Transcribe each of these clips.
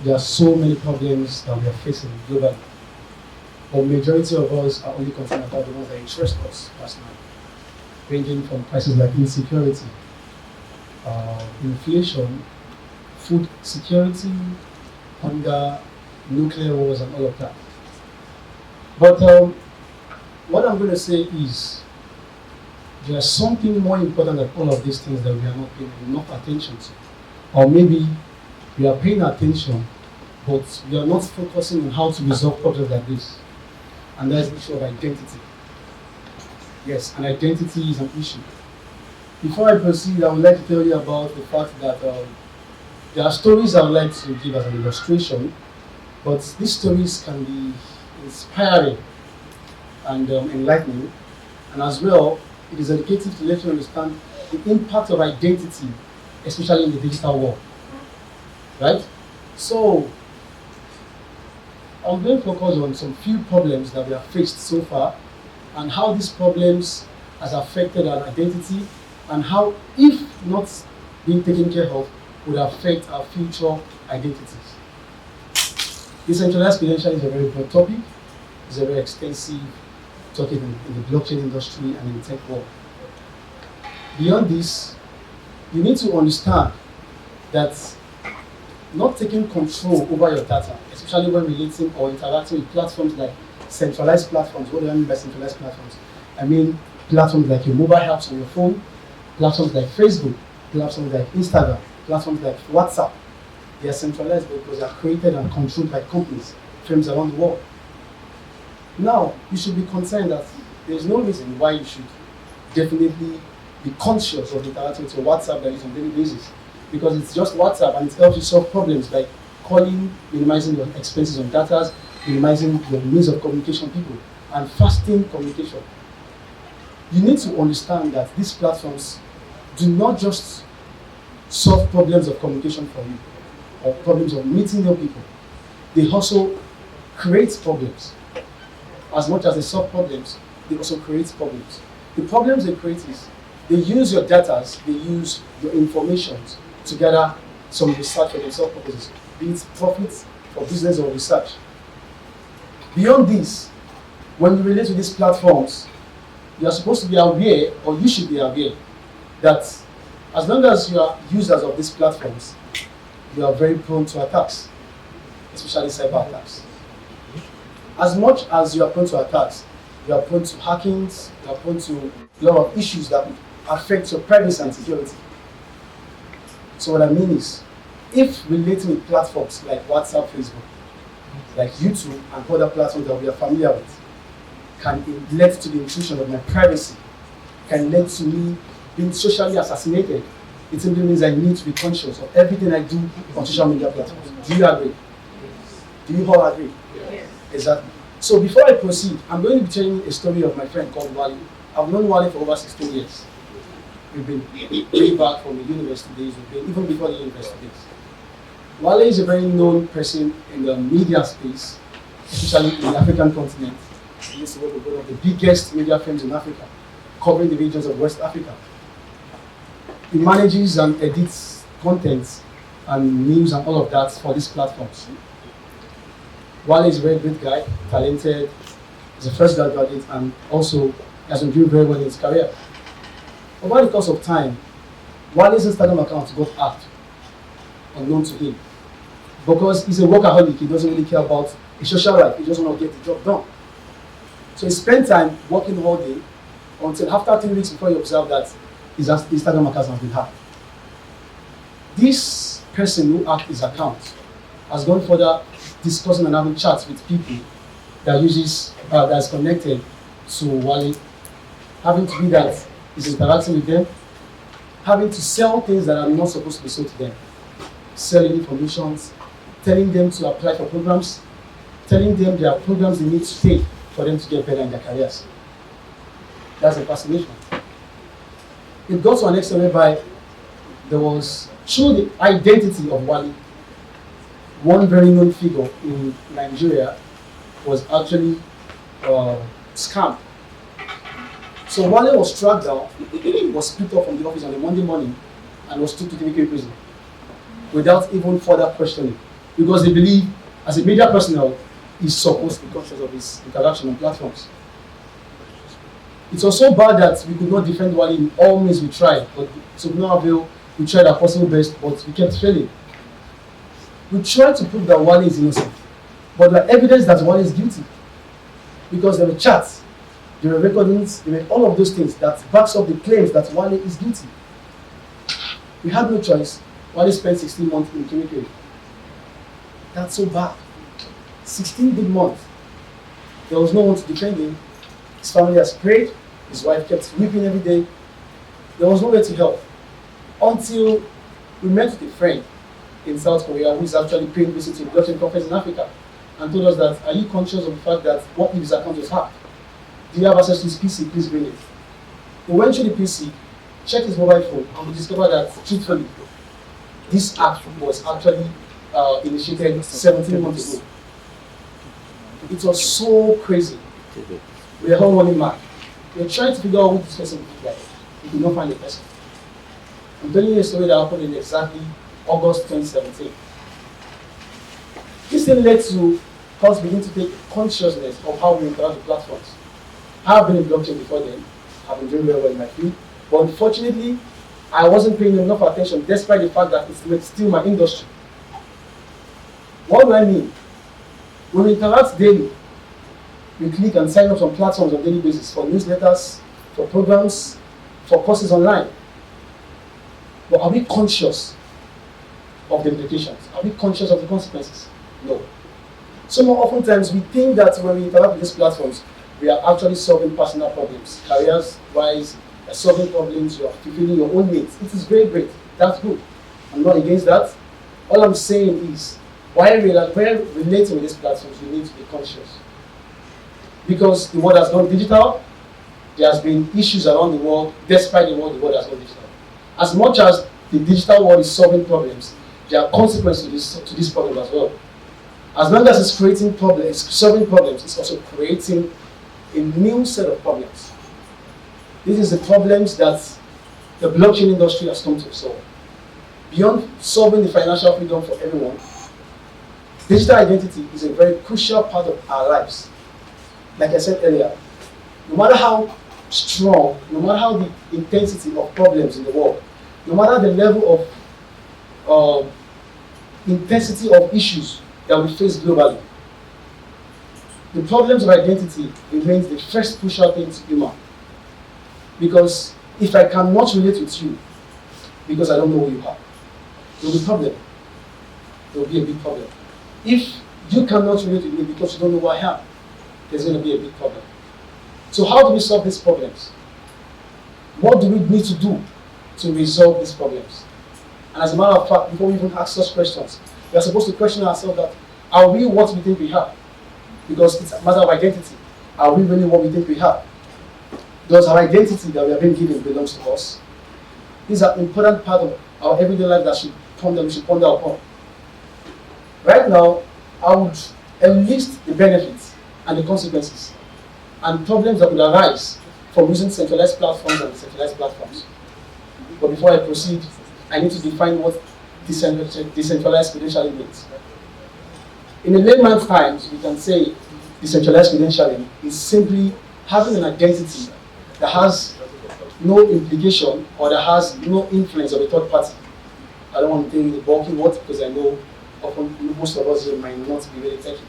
There are so many problems that we are facing globally, but majority of us are only concerned about the ones that interest us personally, ranging from crises like insecurity, inflation, food security, hunger, nuclear wars, and all of that. But what I'm going to say is there's something more important than all of these things that we are not paying enough attention to. Or maybe we are paying attention, but we are not focusing on how to resolve problems like this. And that's the issue of identity. Yes, and identity is an issue. Before I proceed, I would like to tell you about the fact that there are stories I would like to give as an illustration, but these stories can be inspiring and enlightening, and as well, it is educative to let you understand the impact of identity, especially in the digital world. Right? So, I'm going to focus on some few problems that we have faced so far, and how these problems has affected our identity, and how, if not being taken care of, would affect our future identities. Decentralized credentialing is a very broad topic. It's a very extensive topic in the blockchain industry and in the tech world. Beyond this, you need to understand that not taking control over your data, especially when relating or interacting with platforms like centralized platforms. What do I mean by centralized platforms? I mean platforms like your mobile apps on your phone, platforms like Facebook, platforms like Instagram, platforms like WhatsApp. They are centralized because they are created and controlled by companies, firms around the world. Now, you should be concerned that there is no reason why you should definitely be conscious of interacting with your WhatsApp that is on a daily basis, because it's just WhatsApp and it helps you solve problems like calling, minimizing your expenses on data, minimizing your means of communication with people, and fasting communication. You need to understand that these platforms do not just solve problems of communication for you or problems of meeting new people. They also create problems. As much as they solve problems, they also create problems. The problems they create is they use your data, they use your information to gather some research for themselves purposes, be it profits for business or research. Beyond this, when you relate to these platforms, you are supposed to be aware, or you should be aware, that as long as you are users of these platforms, you are very prone to attacks, especially cyber attacks. As much as you are prone to attacks, you are prone to hackings, you are prone to a lot of issues that affect your privacy and security. So what I mean is, if relating with platforms like WhatsApp, Facebook, like YouTube and other platforms that we are familiar with, can lead to the intrusion of my privacy, can lead to me being socially assassinated, it simply means I need to be conscious of everything I do on social media platforms. Do you agree? Do you all agree? Yes. Exactly. So before I proceed, I'm going to be telling you a story of my friend called Wally. I've known Wally for over 16 years. We've been way back from the university days, we've been even before the university days. Wally is a very known person in the media space, especially in the African continent. He used to work with one of the biggest media firms in Africa, covering the regions of West Africa. He manages and edits content and news and all of that for these platforms. Wale is a very good guy, talented, he's a fresh graduate, and also has been doing very well in his career. Over the course of time, Wale's Instagram account got hacked, unknown to him. Because he's a workaholic, he doesn't really care about his social life, he just wants to get the job done. So he spent time working all day until after 3 weeks before he observed that his Instagram account has been hacked. This person who hacked his account has gone further, discussing and having chats with people that is connected to Wale, having to be that he's interacting with them, having to sell things that are not supposed to be sold to them, selling information, telling them to apply for programs, telling them there are programs they need to take for them to get better in their careers. That's impersonation. It got to an extent whereby there was, through the identity of Wale, one very known figure in Nigeria was actually scammed. So Wale was tracked down, was picked up from the office on a Monday morning, and was took to the Kirikiri prison. without even further questioning, because they believe, as a media personnel, he's supposed to be conscious of his interaction on platforms. It was so bad that we could not defend Wale in all means we tried, but to no avail. We tried our possible best, but we kept failing. We tried to prove that Wale is innocent, but the evidence that Wale is guilty, because there were chats, there were recordings, there were all of those things that backs up the claims that Wale is guilty. We had no choice. Wale spent 16 months in Kirikiri. That's so bad. 16 good months. There was no one to defend him. His family has prayed. His wife kept weeping every day. There was nowhere to help. Until we met with a friend in South Korea who is actually paying visit to a blockchain conference in Africa and told us that, are you conscious of the fact that what if his account was hacked? Do you have access to his PC? Please bring it. We went to the PC, checked his mobile phone, and we discovered that, truthfully, this act was actually initiated 17 months ago. It was so crazy. We were all running mad. We were trying to figure out who this person was like. We could not find the person. I'm telling you a story that happened in exactly August 2017. This thing led to us begin to take consciousness of how we interact with platforms. I have been in blockchain before then. I've been doing very well in my field. But unfortunately, I wasn't paying enough attention despite the fact that it's still my industry. What do I mean? When we interact daily, we click and sign up on platforms on a daily basis for newsletters, for programs, for courses online. But are we conscious of the implications? Are we conscious of the consequences? No. So more oftentimes we think that when we interact with these platforms, we are actually solving personal problems. Careers-wise, you're solving problems, you're fulfilling your own needs. It is very great. That's good. I'm not against that. All I'm saying is, while relating with these platforms, you need to be conscious. Because the world has gone digital, there has been issues around the world, despite the world has gone digital. As much as the digital world is solving problems, there are consequences to this problem as well. As long as it's creating problems, solving problems, it's also creating a new set of problems. This is the problems that the blockchain industry has come to solve. Beyond solving the financial freedom for everyone, digital identity is a very crucial part of our lives. Like I said earlier, no matter how strong, no matter how the intensity of problems in the world, no matter the level of intensity of issues that we face globally, the problems of identity remains the first crucial thing to human. Because if I cannot relate with you, because I don't know who you are, there will be a problem. There will be a big problem. If you cannot relate with me because you don't know who I am, there's going to be a big problem. So how do we solve these problems? What do we need to do to resolve these problems? And as a matter of fact, before we even ask such questions, we are supposed to question ourselves that, are we what we think we have? Because it's a matter of identity. Are we really what we think we have? Does our identity that we have been given belongs to us? These are important part of our everyday life that we should ponder upon. Right now, I would enlist the benefits and the consequences and problems that would arise from using centralized platforms and decentralized platforms. But before I proceed, I need to define what decentralized credentialing means. In a layman's terms, we can say decentralized credentialing is simply having an identity that has no implication or that has no influence of a third party. I don't want to take the bulky words because I know often most of us here might not be really techy.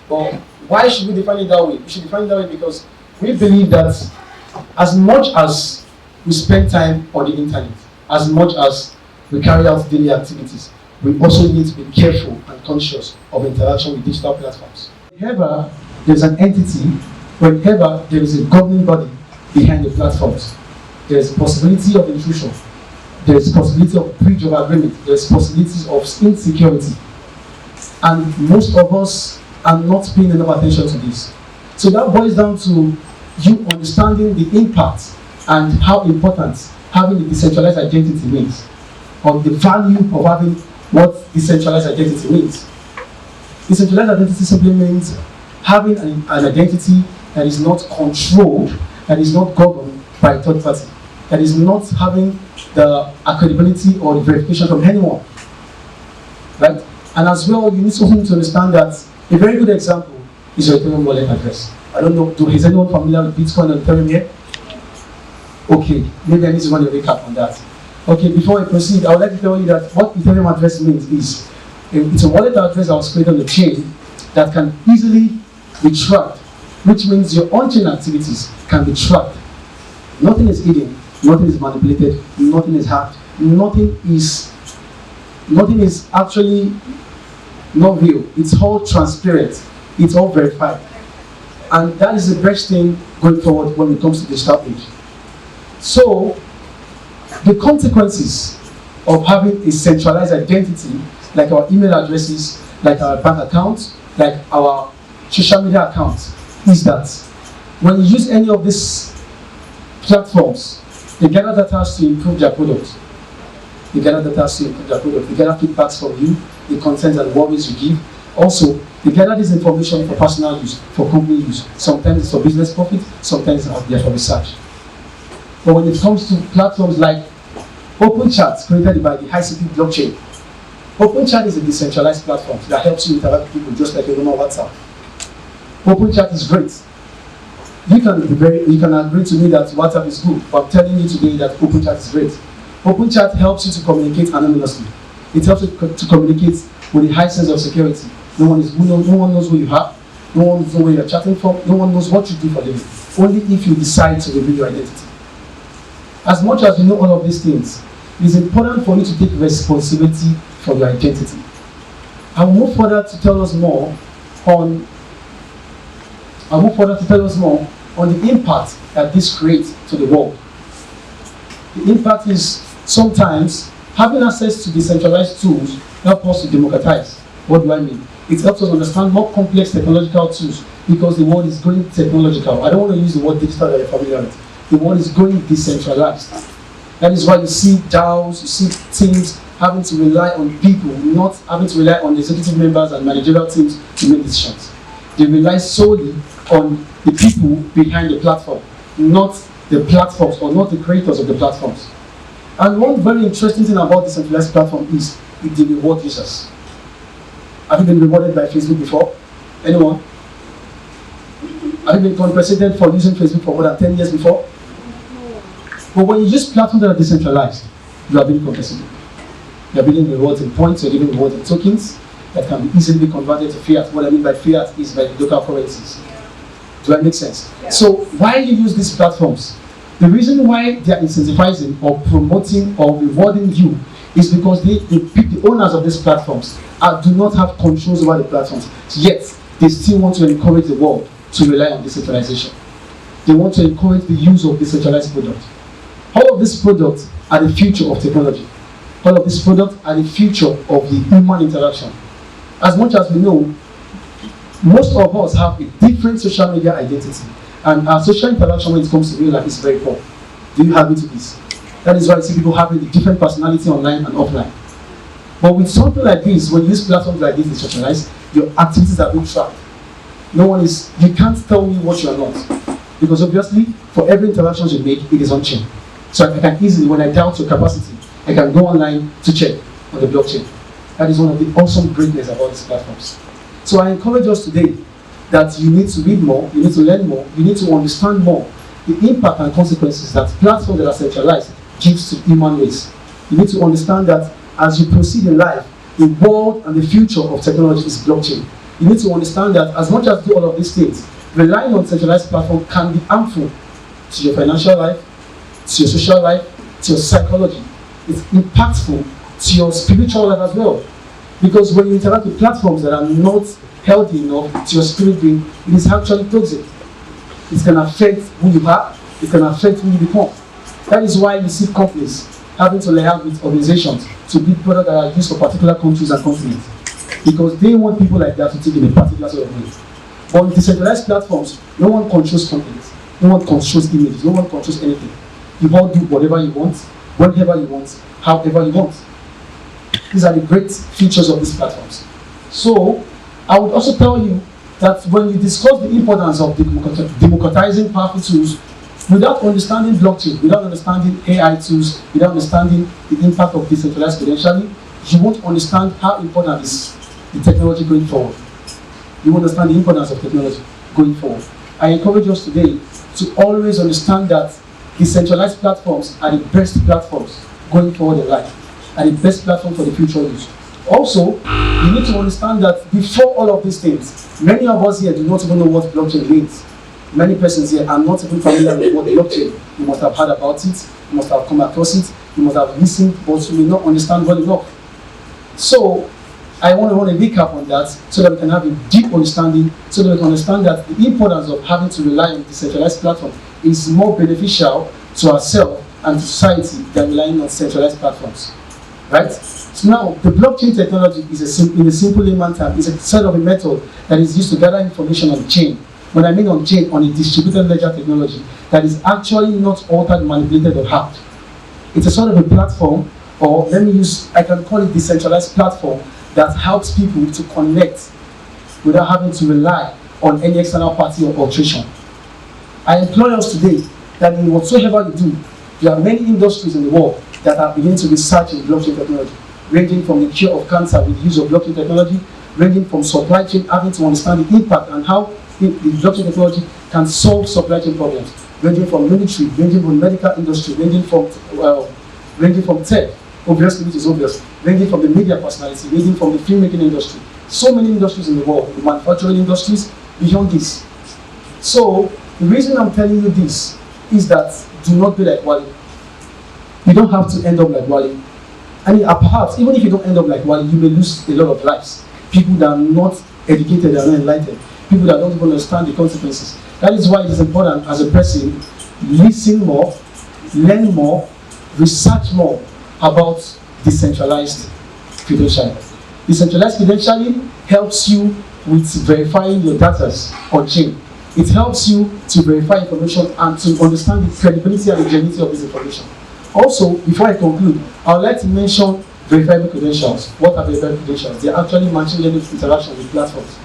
But why should we define it that way? We should define it that way because we believe that as much as we spend time on the internet, as much as we carry out daily activities, we also need to be careful and conscious of interaction with digital platforms. Whenever there's an entity, whenever there is a governing body behind the platforms, there is a possibility of intrusion, there is a possibility of breach of agreement, there is possibilities of insecurity. And most of us are not paying enough attention to this. So that boils down to you understanding the impact and how important having a decentralized identity means, or the value of having what decentralized identity means. Decentralized identity simply means having an identity that is not controlled, that is not governed by a third party, that is not having the accountability or the verification from anyone. right? And as well, you need to understand that a very good example is your Ethereum wallet address. I don't know, is anyone familiar with Bitcoin and Ethereum here? Okay, maybe I need to run a recap on that. Okay, before I proceed, I would like to tell you that what Ethereum address means is it's a wallet address that was created on the chain that can easily be tracked, which means your on-chain activities can be tracked. Nothing is hidden, nothing is manipulated, nothing is hacked, nothing is actually not real. It's all transparent, it's all verified. And that is the best thing going forward when it comes to digital age. So, the consequences of having a centralized identity, like our email addresses, like our bank accounts, like our social media accounts, is that when you use any of these platforms, they gather data to improve their product. They gather data to improve their product. They gather feedbacks from you, the content and worries you give. Also, they gather this information for personal use, for company use. Sometimes it's for business profit, sometimes it's for research. But when it comes to platforms like OpenChat, created by the high-speed blockchain, OpenChat is a decentralized platform that helps you interact with people just like you know WhatsApp. OpenChat is great. You can agree to me that WhatsApp is good, but I'm telling you today that OpenChat is great. OpenChat helps you to communicate anonymously. It helps you to communicate with a high sense of security. No one knows who you are. No one knows where you're chatting from. No one knows what you do for a living. Only if you decide to reveal your identity. As much as you know all of these things, it is important for you to take responsibility for your identity. I will move further to tell us more on the impact that this creates to the world. The impact is sometimes having access to decentralized tools help us to democratize. What do I mean? It helps us understand more complex technological tools because the world is going technological. I don't want to use the word digital that you're familiar with. The world is going decentralized. That is why you see DAOs, you see teams having to rely on people, not having to rely on executive members and managerial teams to make decisions. They rely solely on the people behind the platform, not the platforms or not the creators of the platforms. And one very interesting thing about decentralized platform is they reward users. Have you been rewarded by Facebook before? Anyone? Have you been compensated for using Facebook for more than 10 years before? But when you use platforms that are decentralized, you are being compensated. You are being rewarded in points, you are being rewarded in tokens that can be easily converted to fiat. What I mean by fiat is by the local currencies. Do that make sense? Yeah. So why you use these platforms? The reason why they are incentivizing or promoting or rewarding you is because the owners of these platforms do not have controls over the platforms, yet they still want to encourage the world to rely on decentralization. They want to encourage the use of decentralized products. All of these products are the future of technology. All of these products are the future of the human interaction. As much as we know, most of us have a different social media identity, and our social interaction when it comes to real life is very poor. Do you agree to this? That is why you see people having a different personality online and offline. But with something like this, when you use platforms like this decentralized, your activities are being tracked. You can't tell me what you are not. Because obviously, for every interaction you make, it is on chain. So I can easily, when I doubt your capacity, I can go online to check on the blockchain. That is one of the awesome greatness about these platforms. So I encourage us today that you need to read more, you need to learn more, you need to understand more the impact and consequences that platforms that are centralized gives to human race. You need to understand that as you proceed in life, the world and the future of technology is blockchain. You need to understand that as much as you do all of these things, relying on centralized platform can be harmful to your financial life, to your social life, to your psychology. It's impactful to your spiritual life as well. Because when you interact with platforms that are not healthy enough to your spirit being, it is actually toxic. It can affect who you are, it can affect who you become. That is why you see companies having to lay out with organizations to build products that are used for particular countries and continents. Because they want people like that to take in a particular sort of way. But with decentralized platforms, no one controls companies, no one controls images, no one controls anything. You all do whatever you want, whenever you want, however you want. These are the great features of these platforms. So, I would also tell you that when you discuss the importance of democratizing powerful tools, without understanding blockchain, without understanding AI tools, without understanding the impact of decentralized credentialing, you won't understand how important is the technology going forward. You won't understand the importance of technology going forward. I encourage us today to always understand that decentralized platforms are the best platforms going forward in life, are the best platform for the future use. Also, you need to understand that before all of these things, many of us here do not even know what blockchain means. Many persons here are not even familiar with what blockchain. You must have heard about it, you must have come across it, you must have listened, but you may not understand well enough. So, I want to recap on that so that we can have a deep understanding, so that we can understand that the importance of having to rely on decentralized platform is more beneficial to ourselves and to society than relying on centralized platforms. Right? So now, the blockchain technology is in a simple layman term, is a sort of a method that is used to gather information on the chain. When I mean on chain, on a distributed ledger technology that is actually not altered, manipulated, or hacked. It's a sort of a platform, or I can call it decentralized platform, that helps people to connect without having to rely on any external party or alteration. I implore us today that in whatsoever you do, there are many industries in the world that are beginning to research in blockchain technology, ranging from the cure of cancer with the use of blockchain technology, ranging from supply chain, having to understand the impact and how the blockchain technology can solve supply chain problems, ranging from military, ranging from medical industry, ranging from tech, obviously, which is obvious, ranging from the media personality, ranging from the filmmaking industry. So many industries in the world, the manufacturing industries, beyond this. So, the reason I'm telling you this is that do not be like Wally. You don't have to end up like Wally. And perhaps, even if you don't end up like Wally, you may lose a lot of lives. People that are not educated, that are not enlightened. People that don't even understand the consequences. That is why it is important as a person, listen more, learn more, research more about decentralized credentialing. Decentralized credentialing helps you with verifying your data on chain. It helps you to verify information and to understand the credibility and the genuinity of this information. Also, before I conclude, I would like to mention verifiable credentials. What are verifiable credentials? They are actually machine learning interaction with platforms.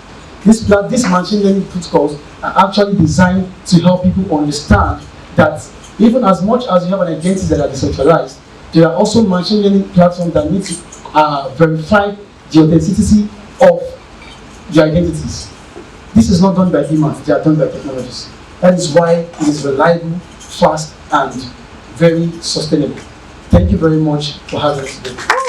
These machine learning protocols are actually designed to help people understand that even as much as you have an identity that are decentralized, there are also machine learning platforms that need to verify the authenticity of the identities. This is not done by humans, they are done by technologies. That is why it is reliable, fast, and very sustainable. Thank you very much for having us today.